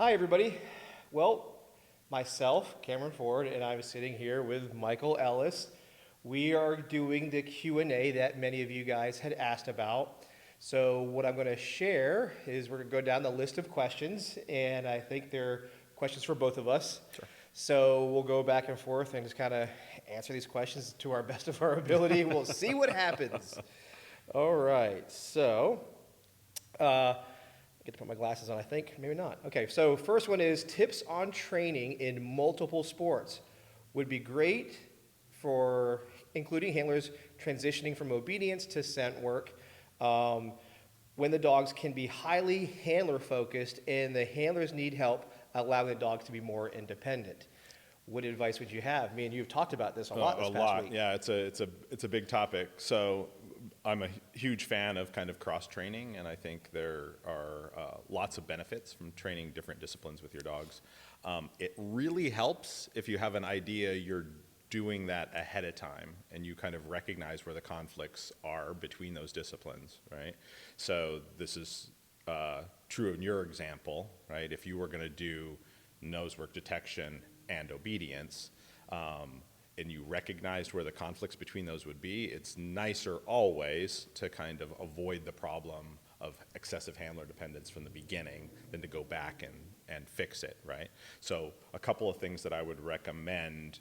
Hi, everybody. Well, myself, Cameron Ford, and I'm sitting here with Michael Ellis. We are doing the Q&A that many of you guys had asked about. So what I'm going to share is we're going to go down the list of questions, and I think they're questions for both of us. Sure. So we'll go back and forth and just kind of answer these questions to our best of our ability. We'll see what happens. All right. So, get to put my glasses on, I think. Maybe not. Okay, so first one is tips on training in multiple sports. Would be great for including handlers transitioning from obedience to scent work. When the dogs can be highly handler focused and the handlers need help allowing the dogs to be more independent. What advice would you have? Me and you have talked about this a lot this past week. Yeah, it's a big topic. So I'm a huge fan of kind of cross training, and I think there are lots of benefits from training different disciplines with your dogs. It really helps if you have an idea you're doing that ahead of time and you kind of recognize where the conflicts are between those disciplines, right? So this is true in your example, right? If you were going to do nose work detection and obedience, and you recognized where the conflicts between those would be, it's nicer always to kind of avoid the problem of excessive handler dependence from the beginning than to go back and fix it, right? So a couple of things that I would recommend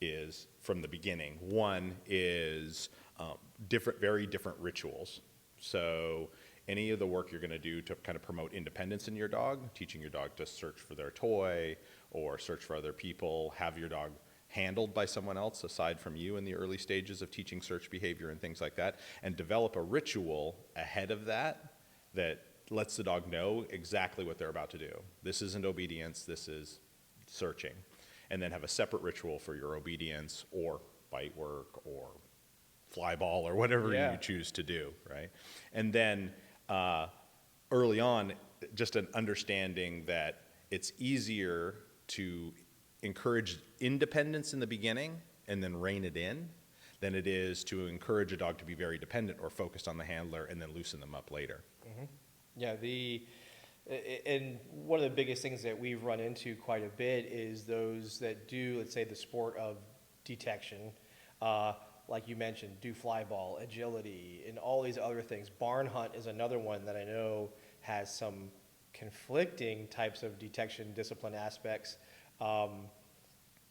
is from the beginning. One is very different rituals. So any of the work you're going to do to kind of promote independence in your dog, teaching your dog to search for their toy or search for other people, have your dog handled by someone else aside from you in the early stages of teaching search behavior and things like that, and develop a ritual ahead of that that lets the dog know exactly what they're about to do. This isn't obedience, this is searching. And then have a separate ritual for your obedience or bite work or fly ball or whatever you choose to do, right? And then early on, just an understanding that it's easier to encourage independence in the beginning and then rein it in than it is to encourage a dog to be very dependent or focused on the handler and then loosen them up later. Mm-hmm. Yeah, and one of the biggest things that we've run into quite a bit is those that do, let's say, the sport of detection, like you mentioned, do fly ball, agility, and all these other things. Barn hunt is another one that I know has some conflicting types of detection discipline aspects.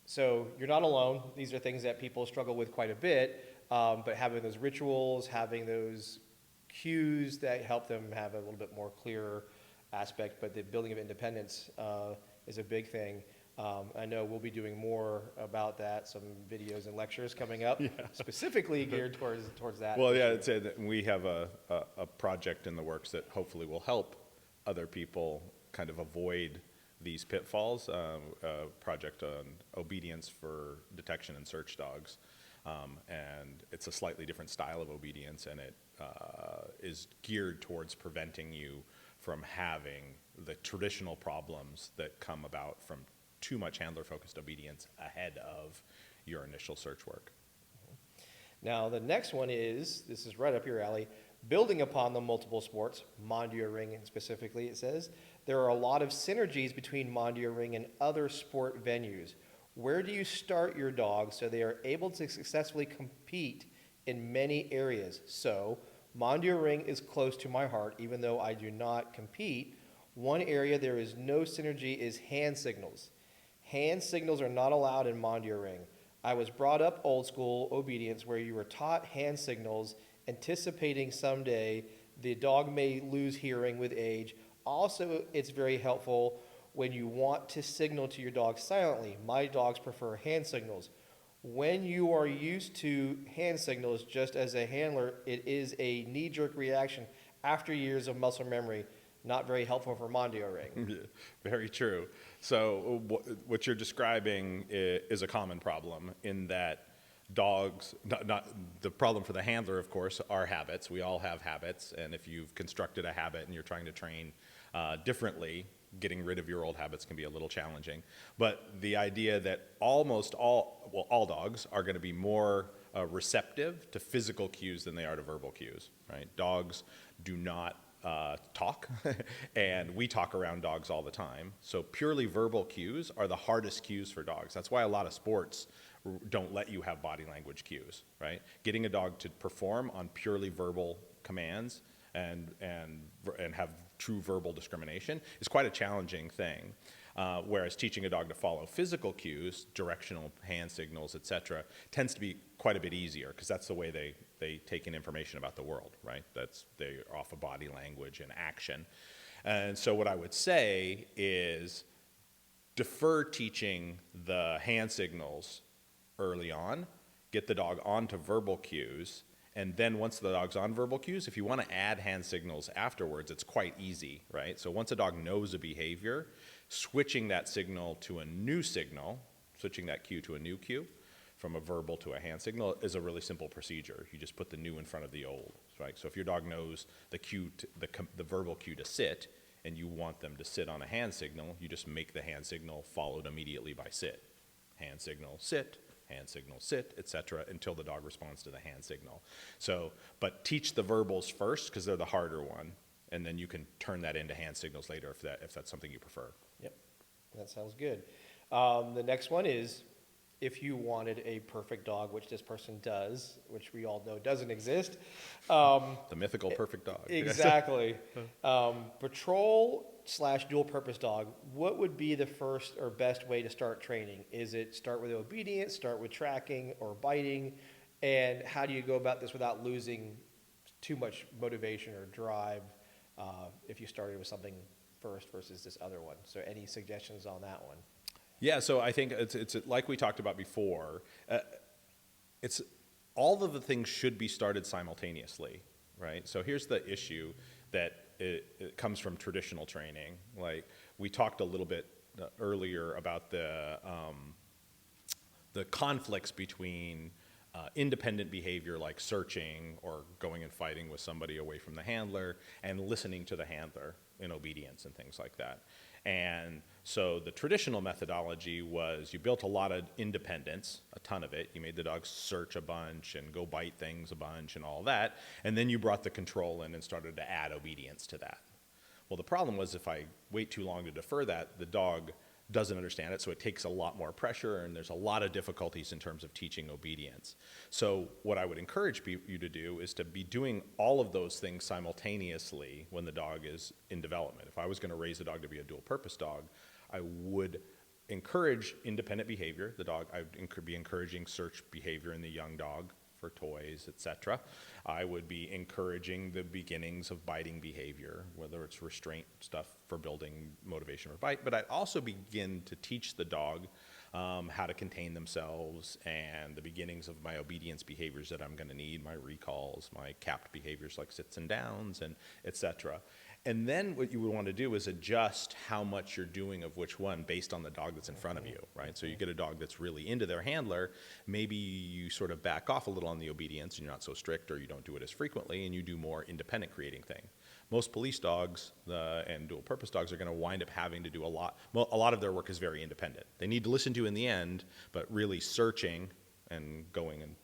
So you're not alone. These are things that people struggle with quite a bit, but having those rituals, having those cues that help them have a little bit more clear aspect, but the building of independence is a big thing. I know we'll be doing more about that, some videos and lectures coming up, specifically geared towards that. Well, yeah, I'd say that we have a project in the works that hopefully will help other people kind of avoid these pitfalls, a project on obedience for detection and search dogs. And it's a slightly different style of obedience, and it is geared towards preventing you from having the traditional problems that come about from too much handler-focused obedience ahead of your initial search work. Now, the next one is, this is right up your alley, building upon the multiple sports, Mondio Ring specifically, it says, there are a lot of synergies between Mondio Ring and other sport venues. Where do you start your dog so they are able to successfully compete in many areas? So, Mondio Ring is close to my heart, even though I do not compete. One area there is no synergy is hand signals. Hand signals are not allowed in Mondio Ring. I was brought up old school obedience where you were taught hand signals, anticipating someday the dog may lose hearing with age. Also, it's very helpful when you want to signal to your dog silently. My dogs prefer hand signals. When you are used to hand signals, just as a handler, it is a knee-jerk reaction after years of muscle memory. Not very helpful for Mondio Ring. Very true. So what you're describing is a common problem in that dogs, not the problem for the handler, of course, are habits. We all have habits, and if you've constructed a habit and you're trying to train differently, getting rid of your old habits can be a little challenging. But the idea that almost all dogs are going to be more receptive to physical cues than they are to verbal cues, right? Dogs do not talk, and we talk around dogs all the time. So purely verbal cues are the hardest cues for dogs. That's why a lot of sports don't let you have body language cues, right? Getting a dog to perform on purely verbal commands and have true verbal discrimination is quite a challenging thing. Whereas teaching a dog to follow physical cues, directional hand signals, etc., tends to be quite a bit easier because that's the way they take in information about the world, right? They're off of body language and action. And so what I would say is defer teaching the hand signals early on, get the dog onto verbal cues, and then once the dog's on verbal cues, if you want to add hand signals afterwards, it's quite easy, right? So once a dog knows a behavior, switching that signal to a new signal, switching that cue to a new cue, from a verbal to a hand signal is a really simple procedure. You just put the new in front of the old, right? So if your dog knows the cue, the verbal cue to sit, and you want them to sit on a hand signal, you just make the hand signal followed immediately by sit. Hand signal, sit, etc., until the dog responds to the hand signal. So, but teach the verbals first because they're the harder one, and then you can turn that into hand signals later if that's something you prefer. Yep, that sounds good. The next one is, if you wanted a perfect dog, which this person does, which we all know doesn't exist. The mythical perfect dog. Exactly. Patrol/dual purpose dog, what would be the first or best way to start training? Is it start with obedience, start with tracking or biting? And how do you go about this without losing too much motivation or drive if you started with something first versus this other one? So any suggestions on that one? Yeah, so I think it's like we talked about before. It's all of the things should be started simultaneously, right? So here's the issue that it comes from traditional training. Like we talked a little bit earlier about the conflicts between independent behavior like searching or going and fighting with somebody away from the handler and listening to the handler in obedience and things like that. And so the traditional methodology was you built a lot of independence, a ton of it. You made the dog search a bunch and go bite things a bunch and all that. And then you brought the control in and started to add obedience to that. Well, the problem was if I wait too long to defer that, the dog doesn't understand it, so it takes a lot more pressure, and there's a lot of difficulties in terms of teaching obedience. So what I would encourage you to do is to be doing all of those things simultaneously when the dog is in development. If I was going to raise a dog to be a dual-purpose dog, I would encourage independent behavior. I would be encouraging search behavior in the young dog for toys, etc. I would be encouraging the beginnings of biting behavior, whether it's restraint stuff for building motivation or bite, but I'd also begin to teach the dog how to contain themselves and the beginnings of my obedience behaviors that I'm going to need, my recalls, my capped behaviors like sits and downs, and etc. And then what you would want to do is adjust how much you're doing of which one based on the dog that's in front of you, right? So you get a dog that's really into their handler, maybe you sort of back off a little on the obedience and you're not so strict or you don't do it as frequently and you do more independent creating thing. Most police dogs and dual purpose dogs are going to wind up having to do a lot of their work is very independent. They need to listen to in the end, but really searching and going and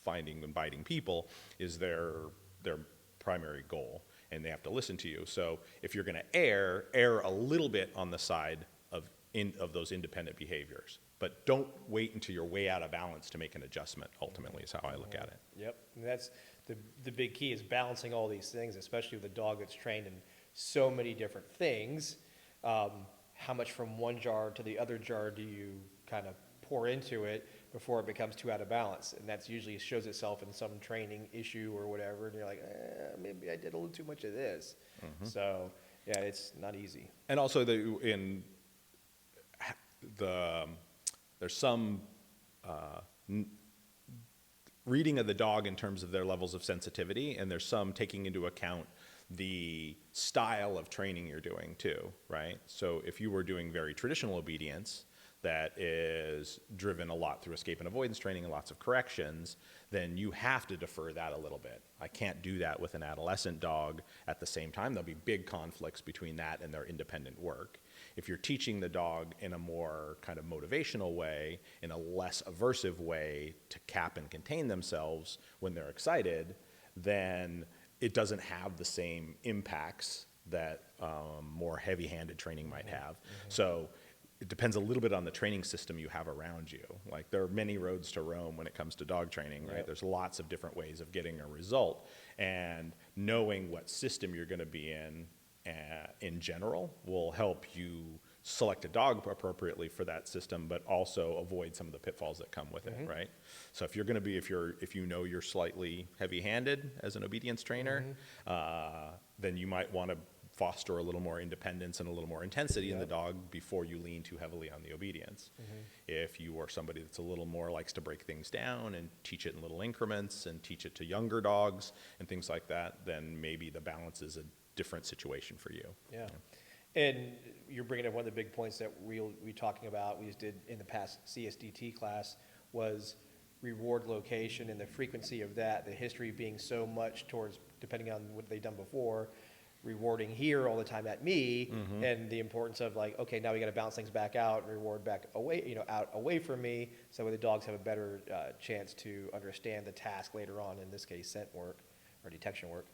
finding and biting people is their primary goal. And they have to listen to you. So if you're going to err a little bit on the side of those independent behaviors. But don't wait until you're way out of balance to make an adjustment, ultimately, is how I look at it. Yep, and that's the big key is balancing all these things, especially with a dog that's trained in so many different things. How much from one jar to the other jar do you kind of pour into it before it becomes too out of balance? And that's usually shows itself in some training issue or whatever, and you're like, maybe I did a little too much of this. Mm-hmm. So yeah, it's not easy. And also there's some reading of the dog in terms of their levels of sensitivity, and there's some taking into account the style of training you're doing too, right? So if you were doing very traditional obedience that is driven a lot through escape and avoidance training and lots of corrections, then you have to defer that a little bit. I can't do that with an adolescent dog at the same time. There'll be big conflicts between that and their independent work. If you're teaching the dog in a more kind of motivational way, in a less aversive way to cap and contain themselves when they're excited, then it doesn't have the same impacts that more heavy-handed training might have. So it depends a little bit on the training system you have around you. Like, there are many roads to Rome when it comes to dog training, right? Yep. There's lots of different ways of getting a result, and knowing what system you're going to be in general will help you select a dog appropriately for that system, but also avoid some of the pitfalls that come with it, right? So if you know you're slightly heavy-handed as an obedience trainer, then you might want to foster a little more independence and a little more intensity in the dog before you lean too heavily on the obedience. If you are somebody that's a little more likes to break things down and teach it in little increments and teach it to younger dogs and things like that, then maybe the balance is a different situation for you. Yeah. And you're bringing up one of the big points that we talking about, we just did in the past CSDT class, was reward location and the frequency of that, the history being so much towards, depending on what they've done before, rewarding here all the time at me, and the importance of like, okay, now we got to bounce things back out and reward back away, out away from me, so that the dogs have a better chance to understand the task later on, in this case, scent work or detection work.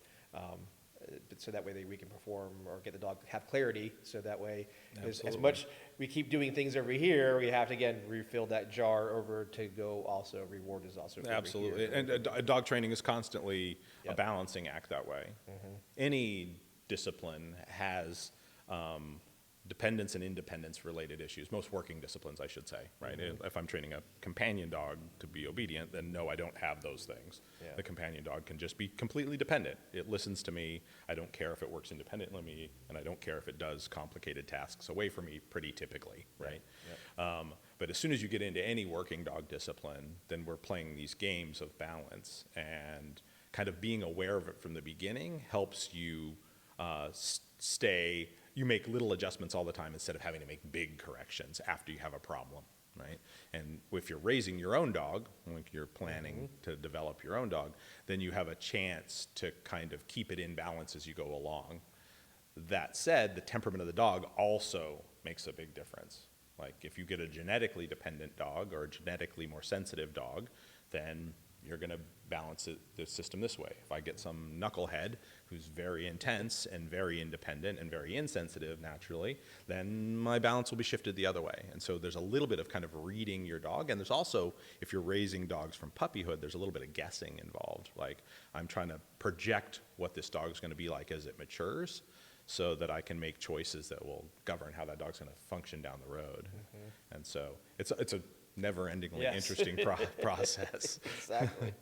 So that way we can perform or get the dog to have clarity, so that way as much we keep doing things over here, we have to again refill that jar over to go also reward is also Absolutely. over here. And dog training is constantly a balancing act that way. Any discipline has dependence and independence related issues. Most working disciplines, I should say, right? If I'm training a companion dog to be obedient, then no, I don't have those things. The companion dog can just be completely dependent. It listens to me. I don't care if it works independently of me, and I don't care if it does complicated tasks away from me pretty typically, right? But as soon as you get into any working dog discipline, then we're playing these games of balance, and kind of being aware of it from the beginning helps you you make little adjustments all the time instead of having to make big corrections after you have a problem, right? And if you're raising your own dog, like you're planning to develop your own dog, then you have a chance to kind of keep it in balance as you go along. That said, the temperament of the dog also makes a big difference. Like, if you get a genetically dependent dog or a genetically more sensitive dog, then you're going to balance the system this way. If I get some knucklehead who's very intense and very independent and very insensitive naturally, then my balance will be shifted the other way. And so there's a little bit of kind of reading your dog. And there's also, if you're raising dogs from puppyhood, there's a little bit of guessing involved. Like, I'm trying to project what this dog is going to be like as it matures, so that I can make choices that will govern how that dog's going to function down the road. And so it's a never-endingly interesting process. Exactly.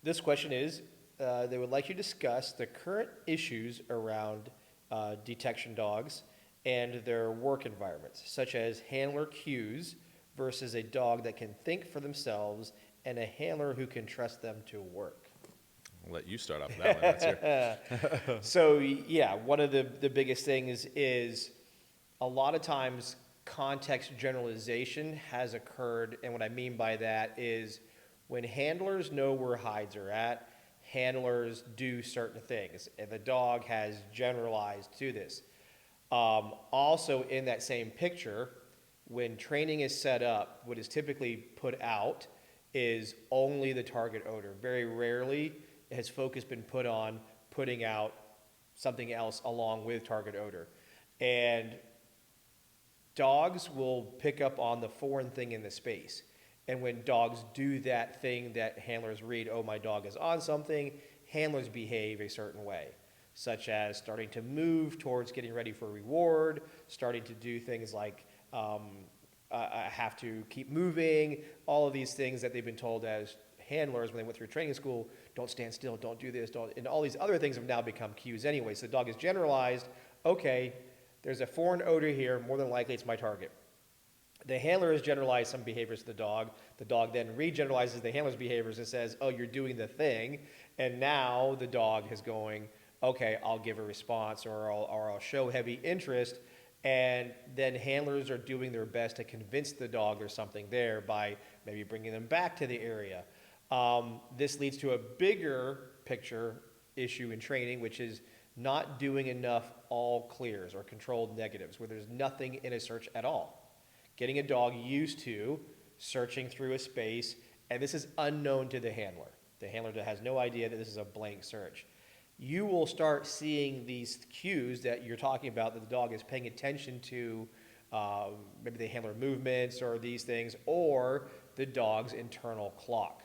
This question is, they would like you to discuss the current issues around detection dogs and their work environments, such as handler cues versus a dog that can think for themselves and a handler who can trust them to work. I'll let you start off with that one. That's your... So, yeah, one of the biggest things is a lot of times context generalization has occurred, and what I mean by that is when handlers know where hides are at, handlers do certain things, and the dog has generalized to this. Also, in that same picture, when training is set up, what is typically put out is only the target odor. Very rarely has focus been put on putting out something else along with target odor. And dogs will pick up on the foreign thing in the space. And when dogs do that thing that handlers read, oh, my dog is on something, handlers behave a certain way, such as starting to move towards getting ready for reward, starting to do things like I have to keep moving, all of these things that they've been told as handlers when they went through training school, don't stand still, don't do this, and all these other things have now become cues anyway. So the dog is generalized, okay, there's a foreign odor here, more than likely it's my target. The handler has generalized some behaviors to the dog then regeneralizes the handler's behaviors and says, oh, you're doing the thing, and now the dog is going, okay, I'll give a response or I'll show heavy interest, and then handlers are doing their best to convince the dog there's something there by maybe bringing them back to the area. This leads to a bigger picture issue in training, which is not doing enough all clears or controlled negatives, where there's nothing in a search at all. Getting a dog used to searching through a space, and this is unknown to the handler. The handler has no idea that this is a blank search. You will start seeing these cues that you're talking about, that the dog is paying attention to, maybe the handler movements or these things, or the dog's internal clock.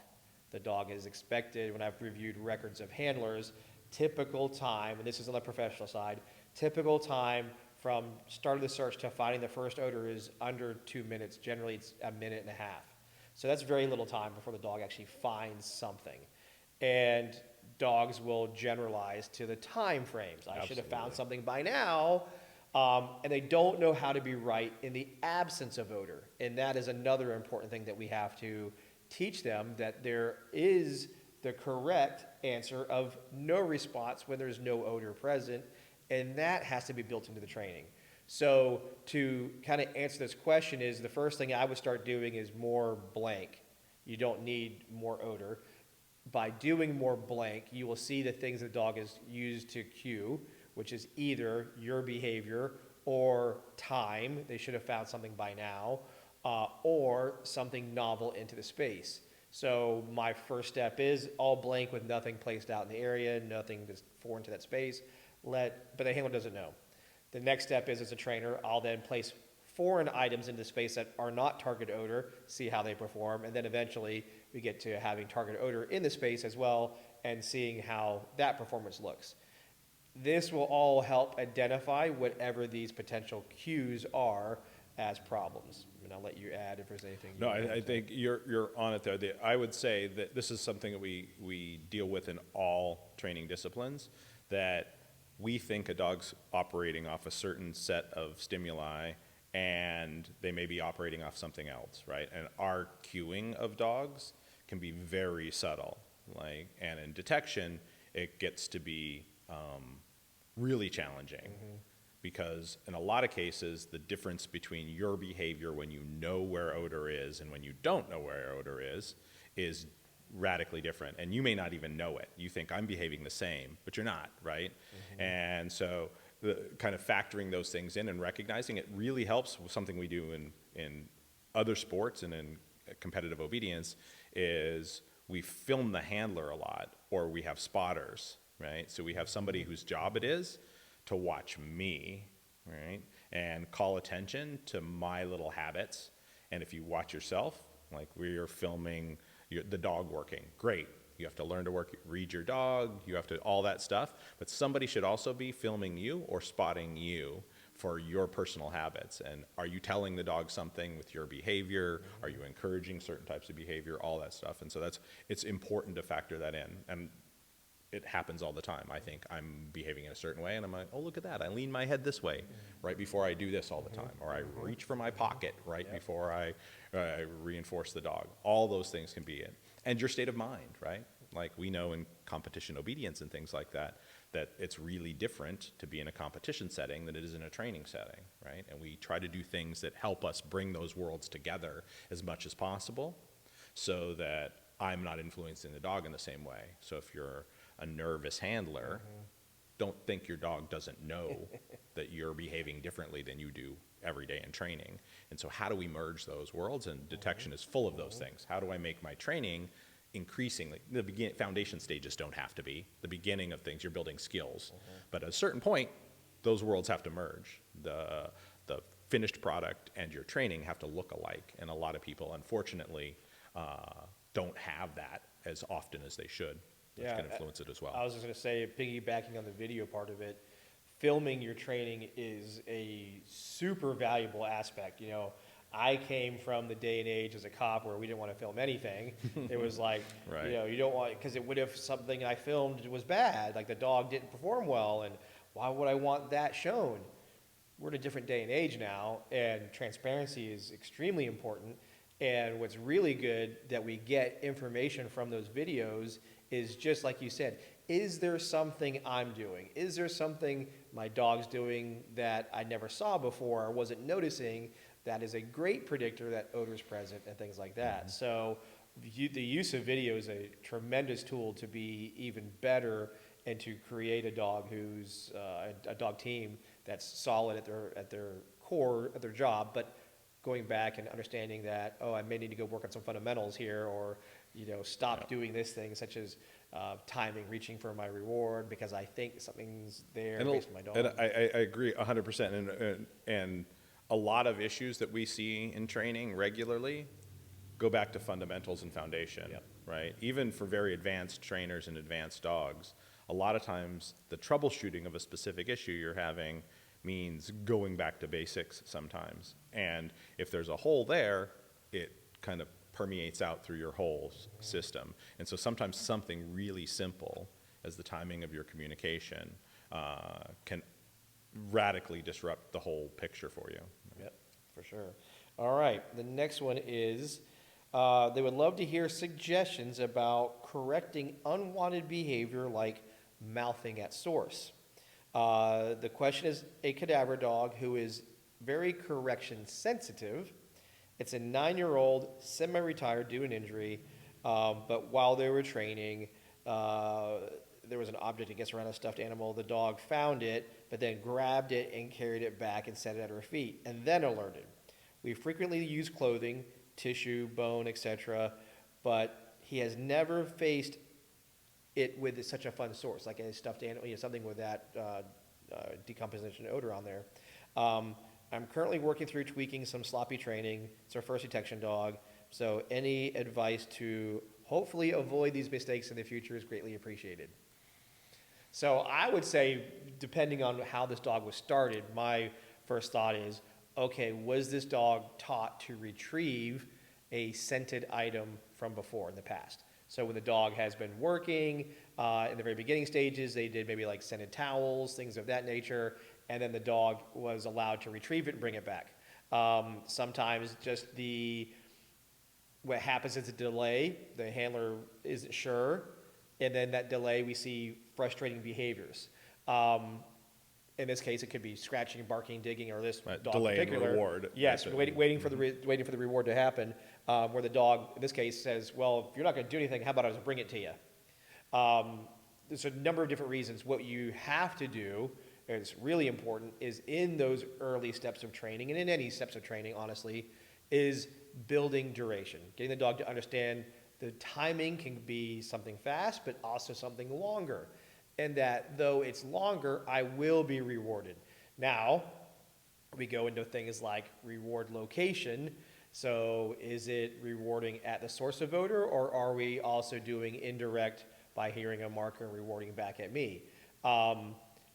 The dog is expected, when I've reviewed records of handlers, typical time, and this is on the professional side, typical time from start of the search to finding the first odor is under 2 minutes. Generally, it's a minute and a half. So that's very little time before the dog actually finds something. And dogs will generalize to the time frames. I should have found something by now. And they don't know how to be right in the absence of odor. And that is another important thing that we have to teach them, that there is the correct answer of no response when there's no odor present. And that has to be built into the training. So to kind of answer this question is, the first thing I would start doing is more blank. You don't need more odor. By doing more blank, you will see the things the dog is used to cue, which is either your behavior or time. They should have found something by now, or something novel into the space. So my first step is all blank with nothing placed out in the area, nothing just foreign to that space. But the handler doesn't know. The next step is, as a trainer, I'll then place foreign items into space that are not target odor, see how they perform, and then eventually we get to having target odor in the space as well and seeing how that performance looks. This will all help identify whatever these potential cues are as problems. And I'll let you add if there's anything. No, I think you're on it there. I would say that this is something that we deal with in all training disciplines, that we think a dog's operating off a certain set of stimuli and they may be operating off something else, right? And our cueing of dogs can be very subtle, and in detection, it gets to be really challenging, because in a lot of cases, the difference between your behavior when you know where odor is and when you don't know where odor is radically different. And you may not even know it. You think I'm behaving the same, but you're not, right? And so the kind of factoring those things in and recognizing it really helps. Something we do in other sports and in competitive obedience is we film the handler a lot, or we have spotters, right? So we have somebody whose job it is to watch me, right? And call attention to my little habits. And if you watch yourself, like we're filming the dog working, great. You have to learn to read your dog, you have to, all that stuff. But somebody should also be filming you or spotting you for your personal habits. And are you telling the dog something with your behavior? Are you encouraging certain types of behavior? All that stuff. And so it's important to factor that in. And it happens all the time. I think I'm behaving in a certain way and I'm like, oh, look at that. I lean my head this way right before I do this all the time. Or I reach for my pocket right before I reinforce the dog. All those things can be it. And your state of mind, right? Like we know in competition obedience and things like that, that it's really different to be in a competition setting than it is in a training setting, right? And we try to do things that help us bring those worlds together as much as possible so that I'm not influencing the dog in the same way. So if you're a nervous handler, don't think your dog doesn't know that you're behaving differently than you do every day in training. And so how do we merge those worlds? And detection is full of those things. How do I make my training increasingly, the foundation stages don't have to be. The beginning of things, you're building skills. But at a certain point, those worlds have to merge. The finished product and your training have to look alike. And a lot of people, unfortunately, don't have that as often as they should. Which can influence it as well. I was just going to say, piggybacking on the video part of it, filming your training is a super valuable aspect. You know, I came from the day and age as a cop where we didn't want to film anything. It was like, Right. you know, you don't want, because what if something I filmed was bad, like the dog didn't perform well, and why would I want that shown? We're in a different day and age now, and transparency is extremely important. And what's really good that we get information from those videos is just like you said, is there something I'm doing? Is there something my dog's doing that I never saw before or wasn't noticing that is a great predictor that odor is present and things like that? So the use of video is a tremendous tool to be even better and to create a dog who's a dog team that's solid at their core, at their job, but going back and understanding that, oh, I may need to go work on some fundamentals here, or stop doing this thing, such as timing, reaching for my reward because I think something's there based on my dog. And I agree 100%. And a lot of issues that we see in training regularly go back to fundamentals and foundation, Yep. right? Even for very advanced trainers and advanced dogs, a lot of times the troubleshooting of a specific issue you're having means going back to basics sometimes. And if there's a hole there, it kind of permeates out through your whole system. And so sometimes something really simple as the timing of your communication can radically disrupt the whole picture for you. Yep, for sure. All right, the next one is they would love to hear suggestions about correcting unwanted behavior like mouthing at source. The question is a cadaver dog who is very correction sensitive. It's a 9-year-old, semi-retired due to an injury, but while they were training, there was an object, I guess, around a stuffed animal. The dog found it, but then grabbed it and carried it back and set it at her feet, and then alerted. We frequently use clothing, tissue, bone, etc., but he has never faced it with such a fun source, like a stuffed animal, something with that decomposition odor on there. I'm currently working through tweaking some sloppy training. It's our first detection dog, so any advice to hopefully avoid these mistakes in the future is greatly appreciated. So I would say, depending on how this dog was started, my first thought is, okay, was this dog taught to retrieve a scented item from before in the past? So when the dog has been working in the very beginning stages, they did maybe like scented towels, things of that nature, and then the dog was allowed to retrieve it and bring it back. Sometimes just what happens is a delay, the handler isn't sure, and then that delay we see frustrating behaviors. In this case, it could be scratching, barking, digging, or this dog delay in particular. and reward. Yes, waiting for the reward to happen. Where the dog, in this case, says, "Well, if you're not going to do anything, how about I just bring it to you?" There's a number of different reasons. What you have to do, and it's really important, is in those early steps of training, and in any steps of training, honestly, is building duration, getting the dog to understand the timing can be something fast, but also something longer. And that though it's longer, I will be rewarded. Now, we go into things like reward location. So is it rewarding at the source of odor, or are we also doing indirect by hearing a marker and rewarding back at me?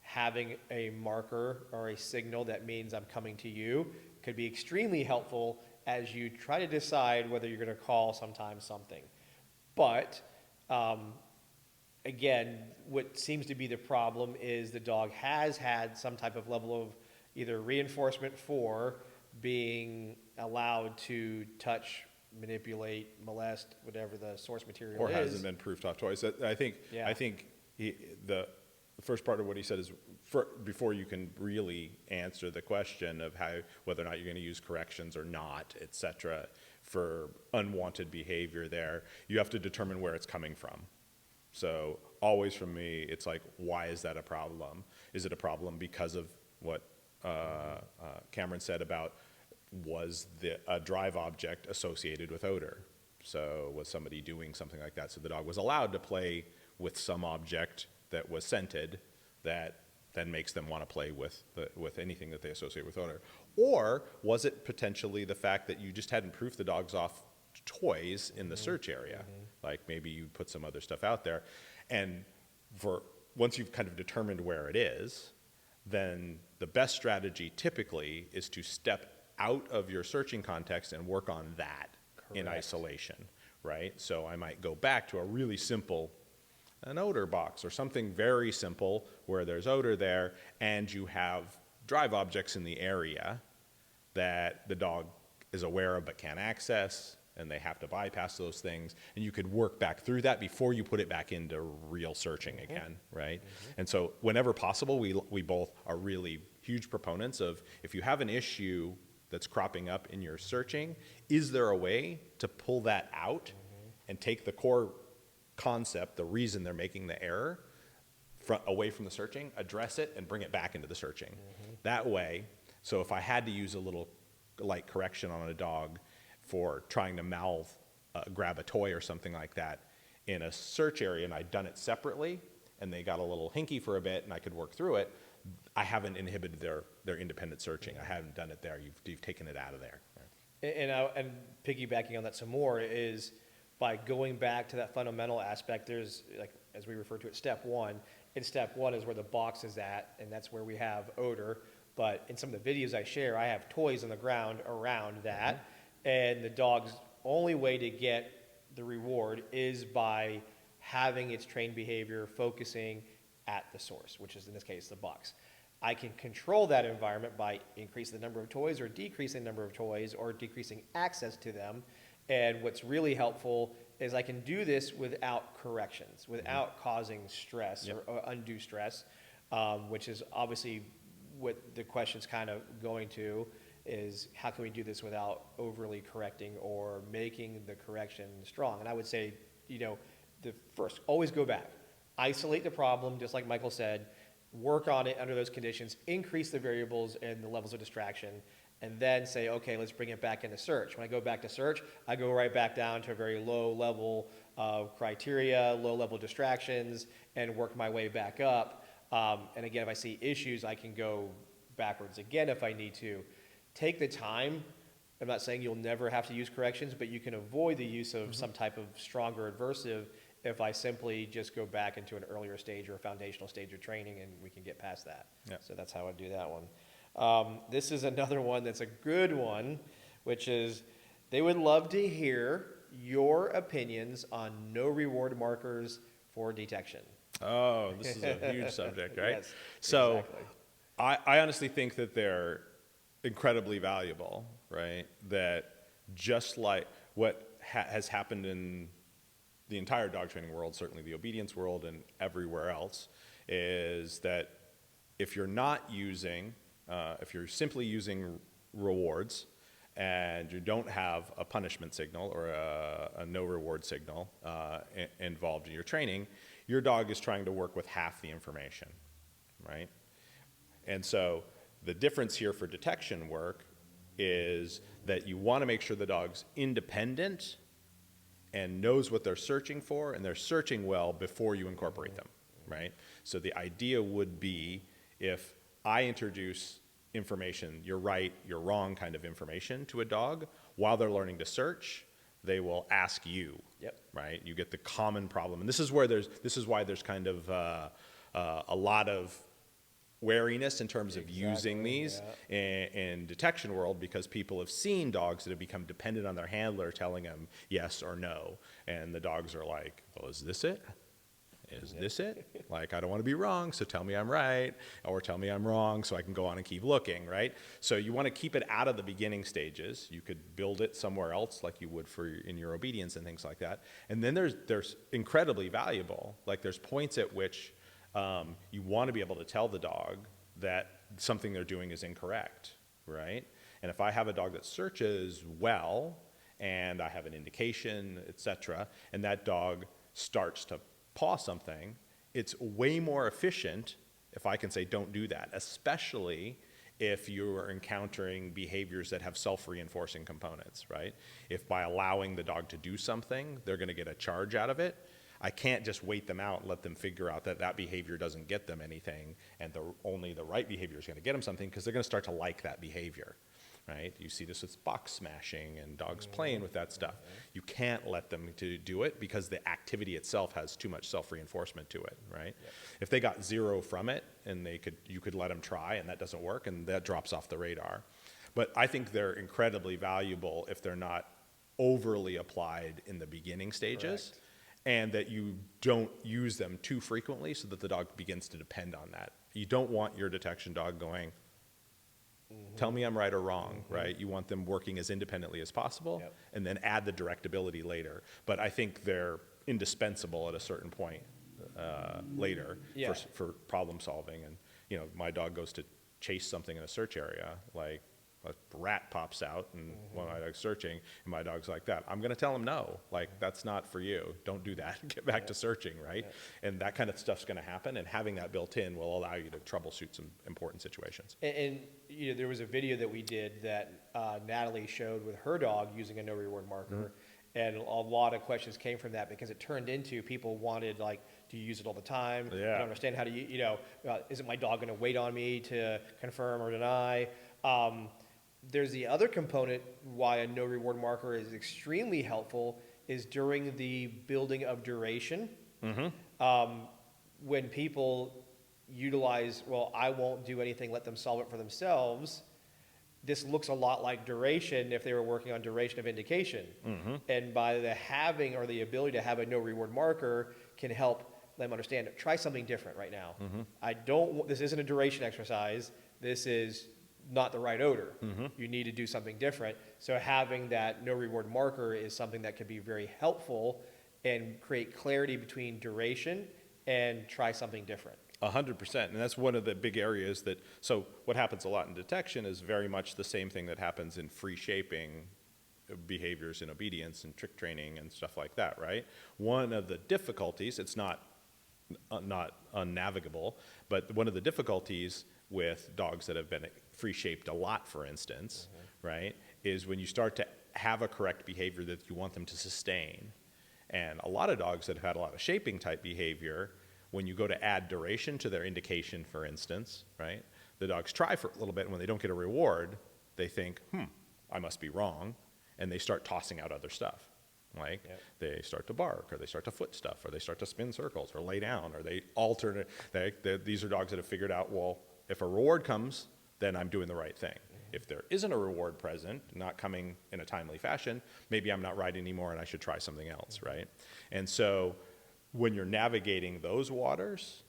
Having a marker or a signal that means I'm coming to you could be extremely helpful as you try to decide whether you're going to call sometimes something. But again, what seems to be the problem is the dog has had some type of level of either reinforcement for being allowed to touch, manipulate, molest, whatever the source material Or is. hasn't been proofed off toys. I think the first part of what he said is before you can really answer the question of whether or not you're going to use corrections or not, et cetera, for unwanted behavior there, you have to determine where it's coming from. So always from me, it's like, why is that a problem? Is it a problem because of what Cameron said about was a drive object associated with odor? So was somebody doing something like that? So the dog was allowed to play with some object that was scented that then makes them want to play with anything that they associate with odor. Or was it potentially the fact that you just hadn't proofed the dogs off toys in the search area? Like maybe you put some other stuff out there. And once you've kind of determined where it is, then the best strategy typically is to step out of your searching context and work on that in isolation, right? So I might go back to a really simple, an odor box or something very simple where there's odor there and you have drive objects in the area that the dog is aware of but can't access, and they have to bypass those things, and you could work back through that before you put it back into real searching again, right? And so whenever possible, we both are really huge proponents of, if you have an issue that's cropping up in your searching, is there a way to pull that out and take the core concept, the reason they're making the error, away from the searching, address it, and bring it back into the searching? That way, so if I had to use a little light correction on a dog for trying to mouth grab a toy or something like that in a search area and I'd done it separately and they got a little hinky for a bit and I could work through it, I haven't inhibited their independent searching. I haven't done it there. You've taken it out of there. And piggybacking on that some more is by going back to that fundamental aspect, there's, like, as we refer to it, step one. And step one is where the box is at, and that's where we have odor. But in some of the videos I share, I have toys on the ground around that. And the dog's only way to get the reward is by having its trained behavior focusing at the source, which is in this case the box. I can control that environment by increasing the number of toys or decreasing the number of toys or decreasing access to them. And what's really helpful is I can do this without corrections, without causing stress or undue stress, which is obviously what the question's kind of going to, is how can we do this without overly correcting or making the correction strong? And I would say, the first, always go back. Isolate the problem, just like Michael said, work on it under those conditions, increase the variables and the levels of distraction, and then say, okay, let's bring it back into search. When I go back to search, I go right back down to a very low level of criteria, low level distractions, and work my way back up. And again, if I see issues, I can go backwards again if I need to. Take the time. I'm not saying you'll never have to use corrections, but you can avoid the use of some type of stronger adversive if I simply just go back into an earlier stage or a foundational stage of training, and we can get past that. Yep. So that's how I do that one. This is another one that's a good one, which is they would love to hear your opinions on no reward markers for detection. Oh, this is a huge subject, right? Yes, so exactly. I honestly think that they're incredibly valuable, right? That just like what has happened in the entire dog training world, certainly the obedience world and everywhere else, is that if you're not using, if you're simply using rewards and you don't have a punishment signal or a no reward signal involved in your training, your dog is trying to work with half the information, right? And so the difference here for detection work is that you want to make sure the dog's independent and knows what they're searching for, and they're searching well before you incorporate them, right? So the idea would be if I introduce information, you're right, you're wrong kind of information to a dog, while they're learning to search, they will ask you, right? You get the common problem. And this is why there's kind of a lot of wariness in terms of using these in detection world, because people have seen dogs that have become dependent on their handler telling them yes or no, and the dogs are like, well, is this it? Is this it? Like, I don't want to be wrong, so tell me I'm right, or tell me I'm wrong so I can go on and keep looking, right? So you want to keep it out of the beginning stages. You could build it somewhere else like you would in your obedience and things like that. And then there's incredibly valuable, like there's points at which you want to be able to tell the dog that something they're doing is incorrect, right? And if I have a dog that searches well, and I have an indication, etc., and that dog starts to paw something, it's way more efficient if I can say don't do that, especially if you are encountering behaviors that have self-reinforcing components, right? If by allowing the dog to do something, they're going to get a charge out of it, I can't just wait them out and let them figure out that behavior doesn't get them anything, and only the right behavior is going to get them something, because they're going to start to like that behavior, right? You see this with box smashing and dogs playing with that stuff. You can't let them to do it because the activity itself has too much self-reinforcement to it, right? If they got 0 from it, and you could let them try, and that doesn't work, and that drops off the radar. But I think they're incredibly valuable if they're not overly applied in the beginning stages. Correct. And that you don't use them too frequently so that the dog begins to depend on that. You don't want your detection dog going, tell me I'm right or wrong, right? You want them working as independently as possible, and then add the directability later. But I think they're indispensable at a certain point later for problem solving. And my dog goes to chase something in a search area, like a rat pops out, and when my dog's searching, and my dog's like that, I'm going to tell him no, like, that's not for you. Don't do that. Get back to searching, right? And that kind of stuff's going to happen, and having that built in will allow you to troubleshoot some important situations. And there was a video that we did that Natalie showed with her dog using a no reward marker, And a lot of questions came from that because it turned into people wanted, like, do you use it all the time? Yeah. I don't understand how to, isn't my dog going to wait on me to confirm or deny? There's the other component why a no reward marker is extremely helpful is during the building of duration. When people utilize, well, I won't do anything, let them solve it for themselves. This looks a lot like duration if they were working on duration of indication. And by the having or the ability to have a no reward marker can help them understand, try something different right now. This isn't a duration exercise. This is not the right odor. You need to do something different. So having that no reward marker is something that can be very helpful and create clarity between duration and try something different. 100%, and that's one of the big areas that, so what happens a lot in detection is very much the same thing that happens in free shaping behaviors in obedience and trick training and stuff like that, right? One of the difficulties, it's not unnavigable, but one of the difficulties with dogs that have been free shaped a lot, for instance, right, is when you start to have a correct behavior that you want them to sustain. And a lot of dogs that have had a lot of shaping type behavior, when you go to add duration to their indication, for instance, right, the dogs try for a little bit, and when they don't get a reward, they think, I must be wrong, and they start tossing out other stuff. Like they start to bark, or they start to foot stuff, or they start to spin circles, or lay down, or they alternate. These are dogs that have figured out, well, if a reward comes, then I'm doing the right thing. If there isn't a reward present, not coming in a timely fashion, maybe I'm not right anymore and I should try something else, right? And so when you're navigating those waters,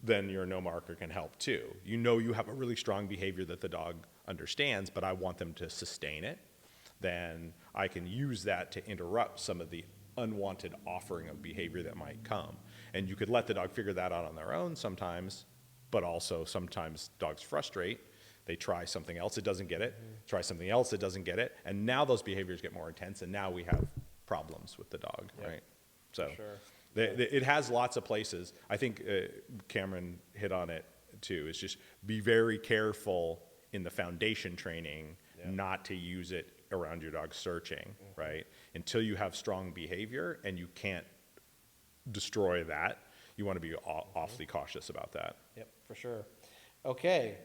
then your no marker can help too. You know you have a really strong behavior that the dog understands, but I want them to sustain it. Then I can use that to interrupt some of the unwanted offering of behavior that might come. And you could let the dog figure that out on their own sometimes, but also sometimes dogs frustrate. They try something else, it doesn't get it. Try something else, it doesn't get it. And now those behaviors get more intense, and now we have problems with the dog, right? So it has lots of places. I think Cameron hit on it too. It's just be very careful in the foundation training not to use it around your dog searching, right? Until you have strong behavior and you can't destroy that, you want to be awfully cautious about that. Yep, for sure. Okay.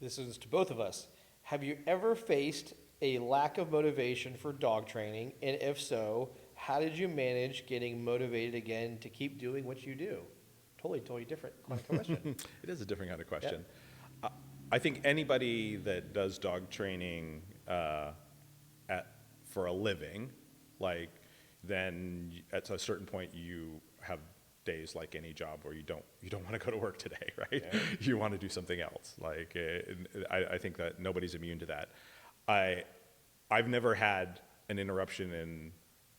This is to both of us. Have you ever faced a lack of motivation for dog training? And if so, how did you manage getting motivated again to keep doing what you do? Totally different kind of question. It is a different kind of question. Yep. I think anybody that does dog training for a living, like, then at a certain point you have days like any job where you don't want to go to work today, right? Yeah. You want to do something else. Like I think that nobody's immune to that. I've never had an interruption in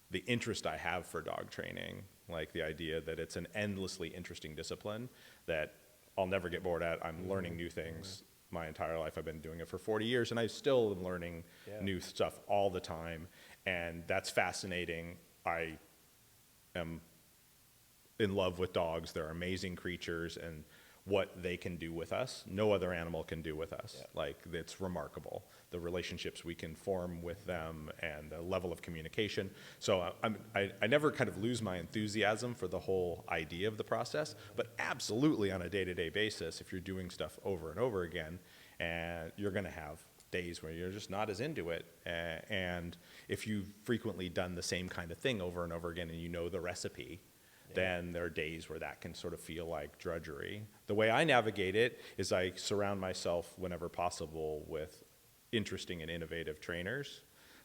the interest I have for dog training, like the idea that it's an endlessly interesting discipline that I'll never get bored at. I'm learning new things my entire life. I've been doing it for 40 years, and I still am learning new stuff all the time, and that's fascinating. I am in love with dogs. They're amazing creatures, and what they can do with us, no other animal can do with us. Like, it's remarkable, the relationships we can form with them and the level of communication. So I never kind of lose my enthusiasm for the whole idea of the process, but absolutely on a day-to-day basis, if you're doing stuff over and over again, and you're going to have days where you're just not as into it. And if you've frequently done the same kind of thing over and over again and you know the recipe, then there are days where that can sort of feel like drudgery. The way I navigate it is I surround myself whenever possible with interesting and innovative trainers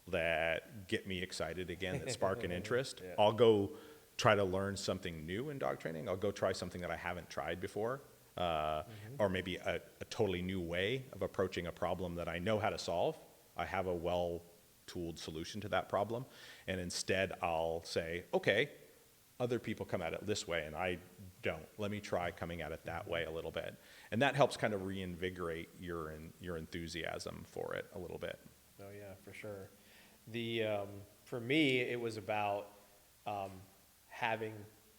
that get me excited again, that spark an interest. I'll go try to learn something new in dog training. I'll go try something that I haven't tried before, or maybe a totally new way of approaching a problem that I know how to solve. I have a well-tooled solution to that problem, and instead I'll say, okay, other people come at it this way and I don't. Let me try coming at it that way a little bit. And that helps kind of reinvigorate your enthusiasm for it a little bit. Oh yeah, for sure. For me, it was about having